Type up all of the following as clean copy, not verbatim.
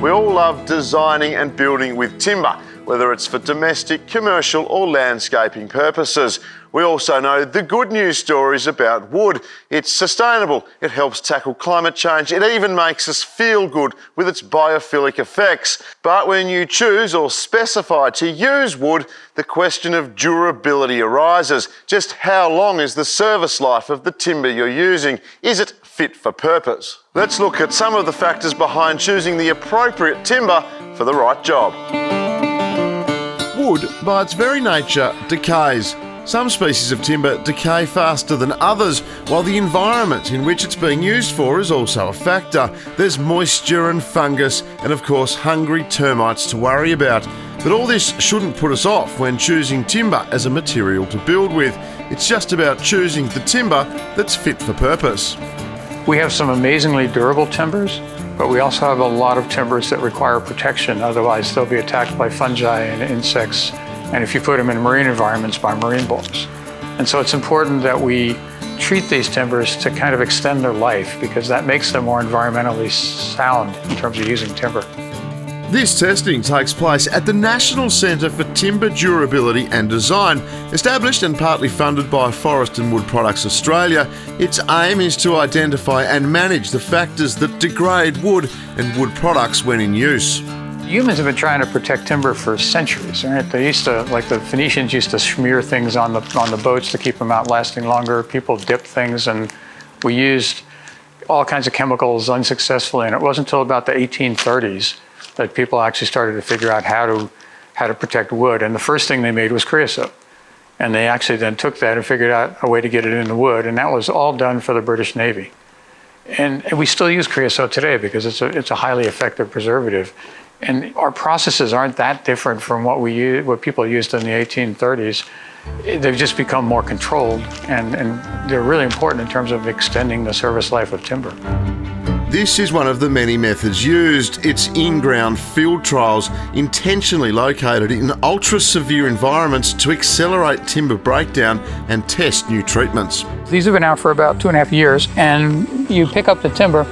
We all love designing and building with timber, whether it's for domestic, commercial or landscaping purposes. We also know the good news stories about wood. It's sustainable, it helps tackle climate change, it even makes us feel good with its biophilic effects. But when you choose or specify to use wood, the question of durability arises. Just how long is the service life of the timber you're using? Is it fit for purpose? Let's look at some of the factors behind choosing the appropriate timber for the right job. Wood, by its very nature, decays. Some species of timber decay faster than others, while the environment in which it's being used for is also a factor. There's moisture and fungus, and of course hungry termites to worry about. But all this shouldn't put us off when choosing timber as a material to build with. It's just about choosing the timber that's fit for purpose. We have some amazingly durable timbers, but we also have a lot of timbers that require protection, otherwise they'll be attacked by fungi and insects, and if you put them in marine environments, by marine bugs. And so it's important that we treat these timbers to kind of extend their life, because that makes them more environmentally sound in terms of using timber. This testing takes place at the National Centre for Timber Durability and Design. Established and partly funded by Forest and Wood Products Australia, its aim is to identify and manage the factors that degrade wood and wood products when in use. Humans have been trying to protect timber for centuries, right? They used to, like the Phoenicians used to smear things on the boats to keep them out lasting longer. People dipped things, and we used all kinds of chemicals unsuccessfully. And it wasn't until about the 1830s that people actually started to figure out how to protect wood. And the first thing they made was creosote. And they actually then took that and figured out a way to get it in the wood. And that was all done for the British Navy. And we still use creosote today because it's a highly effective preservative. And our processes aren't that different from what people used in the 1830s. They've just become more controlled, and they're really important in terms of extending the service life of timber. This is one of the many methods used. It's in-ground field trials intentionally located in ultra-severe environments to accelerate timber breakdown and test new treatments. These have been out for about 2.5 years, and you pick up the timber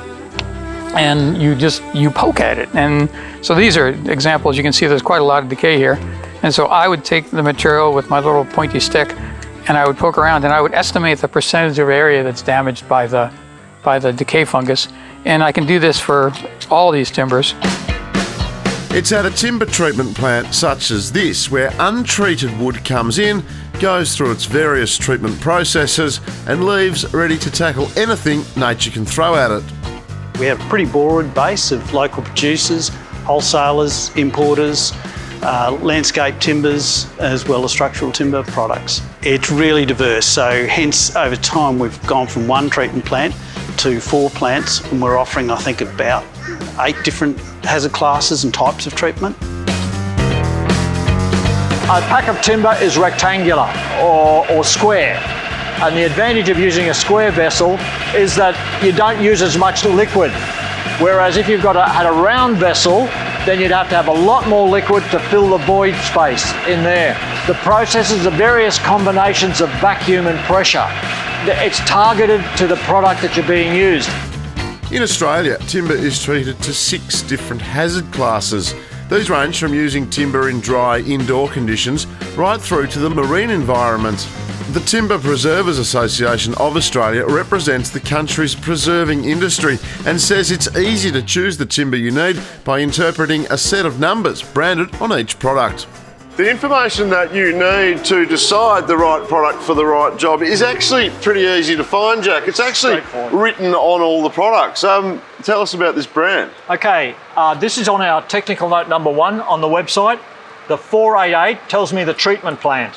and you poke at it. And so these are examples. You can see there's quite a lot of decay here. And so I would take the material with my little pointy stick and I would poke around, and I would estimate the percentage of area that's damaged by the decay fungus. And I can do this for all these timbers. It's at a timber treatment plant such as this, where untreated wood comes in, goes through its various treatment processes and leaves ready to tackle anything nature can throw at it. We have a pretty broad base of local producers, wholesalers, importers, landscape timbers, as well as structural timber products. It's really diverse, so hence over time we've gone from one treatment plant to 4 plants, and we're offering, I think, about 8 different hazard classes and types of treatment. A pack of timber is rectangular or square, and the advantage of using a square vessel is that you don't use as much liquid, whereas if you've had a round vessel, then you'd have to have a lot more liquid to fill the void space in there. The processes are various combinations of vacuum and pressure. It's targeted to the product that you're being used. In Australia, timber is treated to 6 different hazard classes. These range from using timber in dry indoor conditions right through to the marine environment. The Timber Preservers Association of Australia represents the country's preserving industry and says it's easy to choose the timber you need by interpreting a set of numbers branded on each product. The information that you need to decide the right product for the right job is actually pretty easy to find, Jack. It's actually written on all the products. Tell us about this brand. Okay, this is on our technical note number 1 on the website. The 488 tells me the treatment plant.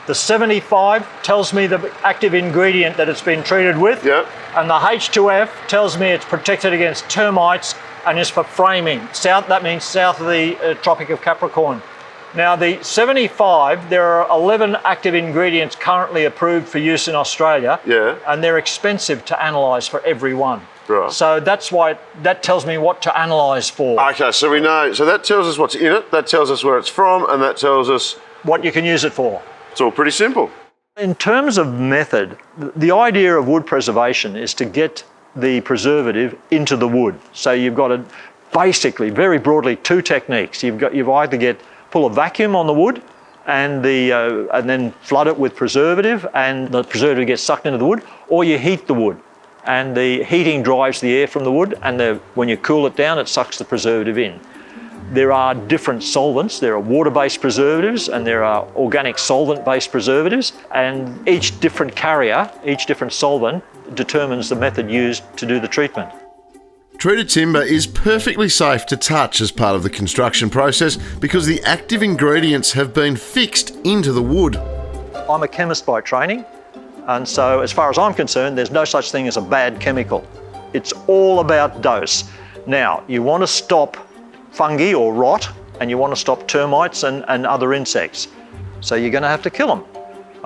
The 75 tells me the active ingredient that it's been treated with. Yep. And the H2F tells me it's protected against termites and is for framing. That means south of the Tropic of Capricorn. Now the 75, there are 11 active ingredients currently approved for use in Australia. Yeah. And they're expensive to analyse for every one. Right. So that's why that tells me what to analyse for. Okay, so we know, so that tells us what's in it, that tells us where it's from, and that tells us what you can use it for. It's all pretty simple. In terms of method, the idea of wood preservation is to get the preservative into the wood. So you've got to basically, very broadly, two techniques. You've either pull a vacuum on the wood and then flood it with preservative, and the preservative gets sucked into the wood, or you heat the wood, and the heating drives the air from the wood, and when you cool it down, it sucks the preservative in. There are different solvents. There are water-based preservatives and there are organic solvent-based preservatives, and each different carrier, each different solvent determines the method used to do the treatment. Treated timber is perfectly safe to touch as part of the construction process because the active ingredients have been fixed into the wood. I'm a chemist by training, and so as far as I'm concerned, there's no such thing as a bad chemical. It's all about dose. Now, you want to stop fungi or rot, and you want to stop termites and other insects. So you're going to have to kill them.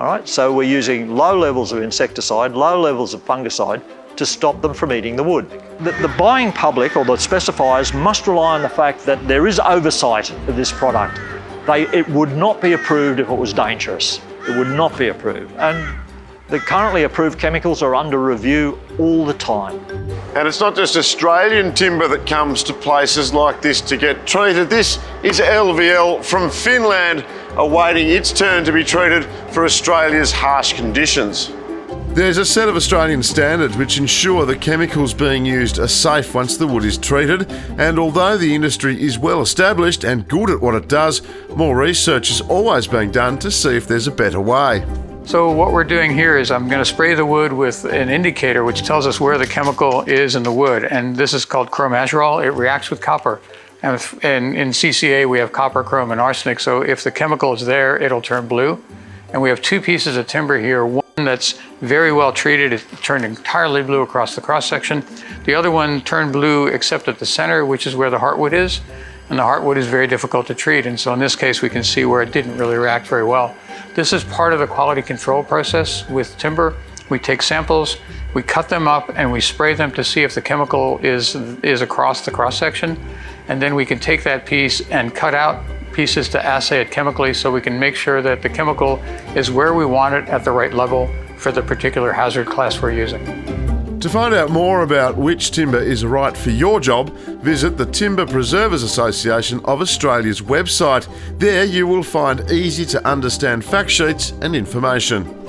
All right, so we're using low levels of insecticide, low levels of fungicide to stop them from eating the wood. The buying public or the specifiers must rely on the fact that there is oversight of this product. It would not be approved if it was dangerous. It would not be approved. And the currently approved chemicals are under review all the time. And it's not just Australian timber that comes to places like this to get treated. This is LVL from Finland, awaiting its turn to be treated for Australia's harsh conditions. There's a set of Australian standards which ensure the chemicals being used are safe once the wood is treated, and although the industry is well established and good at what it does, more research is always being done to see if there's a better way. So what we're doing here is I'm going to spray the wood with an indicator which tells us where the chemical is in the wood, and this is called chromazerol. It reacts with copper. And in CCA we have copper, chrome, and arsenic, so if the chemical is there, it'll turn blue. And we have two pieces of timber here, one that's very well treated, it turned entirely blue across the cross-section. The other one turned blue except at the center, which is where the heartwood is, and the heartwood is very difficult to treat, and so in this case we can see where it didn't really react very well. This is part of the quality control process with timber. We take samples, we cut them up, and we spray them to see if the chemical is across the cross-section, and then we can take that piece and cut out pieces to assay it chemically so we can make sure that the chemical is where we want it at the right level for the particular hazard class we're using. To find out more about which timber is right for your job, visit the Timber Preservers Association of Australia's website. There you will find easy to understand fact sheets and information.